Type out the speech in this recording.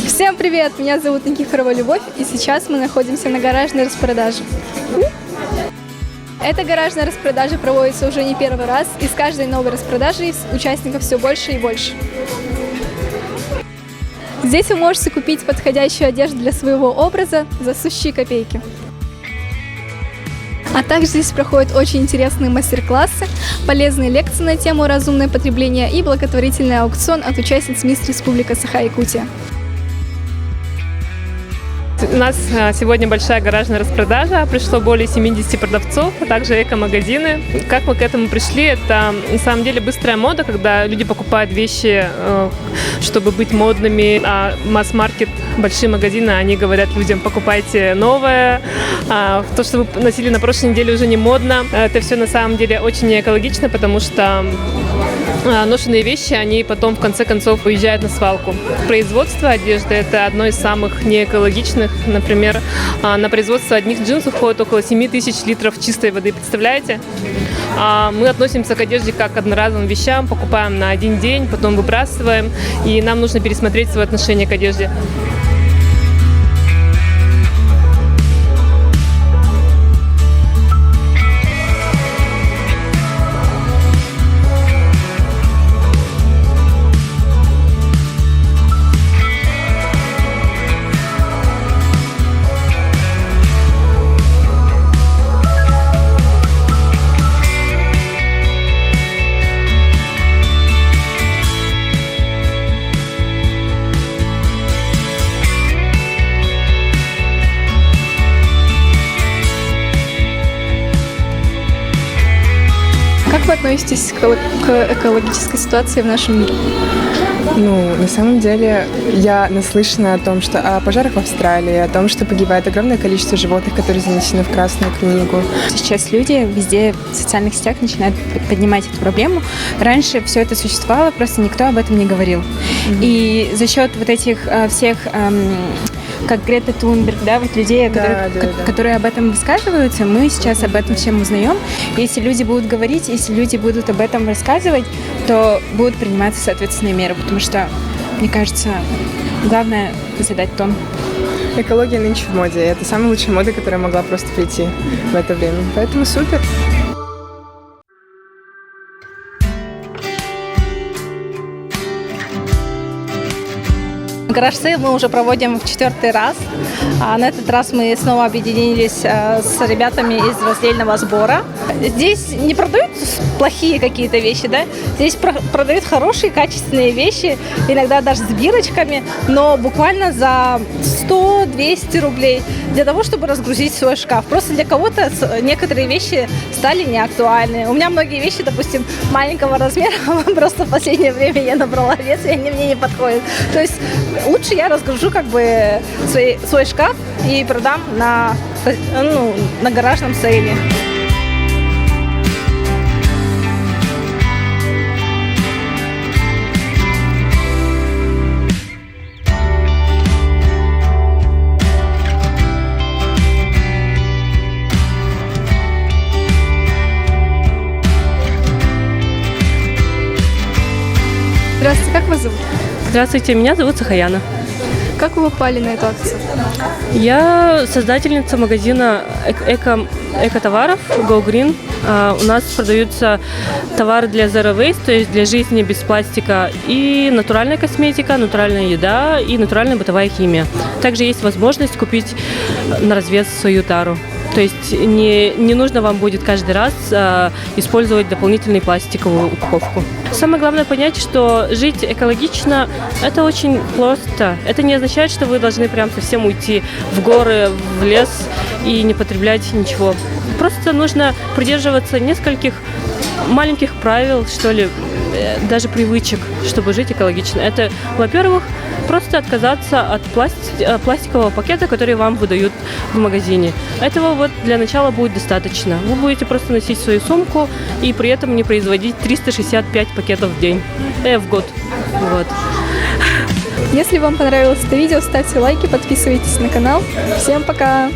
Всем привет! Меня зовут Никифорова Любовь, и сейчас мы находимся на гаражной распродаже. Эта гаражная распродажа проводится уже не первый раз, и с каждой новой распродажей участников все больше и больше. Здесь вы можете купить подходящую одежду для своего образа за сущие копейки. А также здесь проходят очень интересные мастер-классы, полезные лекции на тему разумное потребление и благотворительный аукцион от участниц Мисс Республика Саха-Якутия. У нас сегодня большая гаражная распродажа, пришло более 70 продавцов, а также эко-магазины. Как мы к этому пришли? Это на самом деле быстрая мода, когда люди покупают вещи, чтобы быть модными, а масс-маркет, большие магазины, они говорят людям: покупайте новое, то, что вы носили на прошлой неделе, уже не модно. Это все на самом деле очень не экологично, потому что ношенные вещи, они потом в конце концов уезжают на свалку. Производство одежды – это одно из самых неэкологичных. Например, на производство одних джинсов уходит около 7 тысяч литров чистой воды. Представляете? Мы относимся к одежде как к одноразовым вещам, покупаем на один день, потом выбрасываем, и нам нужно пересмотреть свое отношение к одежде. Как вы относитесь к экологической ситуации в нашем мире? На самом деле, я наслышана о пожарах в Австралии, о том, что погибает огромное количество животных, которые занесены в Красную книгу. Сейчас люди везде в социальных сетях начинают поднимать эту проблему. Раньше все это существовало, просто никто об этом не говорил. И за счет вот этих всех, как Грета Тунберг, людей, которые об этом высказываются, мы сейчас об этом всем узнаем. Если люди будут говорить, если люди будут об этом рассказывать, то будут приниматься соответственные меры, потому что, мне кажется, главное задать тон. Экология нынче в моде. Это самая лучшая мода, которая могла просто прийти в это время. Поэтому супер! Гараж-сейл мы уже проводим в 4-й раз. На этот раз мы снова объединились с ребятами из раздельного сбора. Здесь не продают плохие какие-то вещи, Здесь продают хорошие, качественные вещи, иногда даже с бирочками, но буквально за 100-200 рублей для того, чтобы разгрузить свой шкаф. Просто для кого-то некоторые вещи стали неактуальны. У меня многие вещи, допустим, маленького размера, просто в последнее время я набрала вес, и они мне не подходят. То есть лучше я разгружу свой шкаф и продам на гаражном сейле. Здравствуйте, как вас зовут? Здравствуйте, меня зовут Сахаяна. Как вы попали на эту акцию? Я создательница магазина эко-товаров Go Green. У нас продаются товары для Zero Waste, то есть для жизни без пластика, и натуральная косметика, натуральная еда и натуральная бытовая химия. Также есть возможность купить на развес свою тару. То есть не нужно вам будет каждый раз использовать дополнительную пластиковую упаковку. Самое главное понять, что жить экологично – это очень просто. Это не означает, что вы должны прям совсем уйти в горы, в лес и не потреблять ничего. Просто нужно придерживаться нескольких маленьких правил, что ли, даже привычек, чтобы жить экологично. Это, во-первых, просто отказаться от пластикового пакета, который вам выдают в магазине. Этого для начала будет достаточно. Вы будете просто носить свою сумку и при этом не производить 365 пакетов в год. Если вам понравилось это видео, ставьте лайки, подписывайтесь на канал. Всем пока!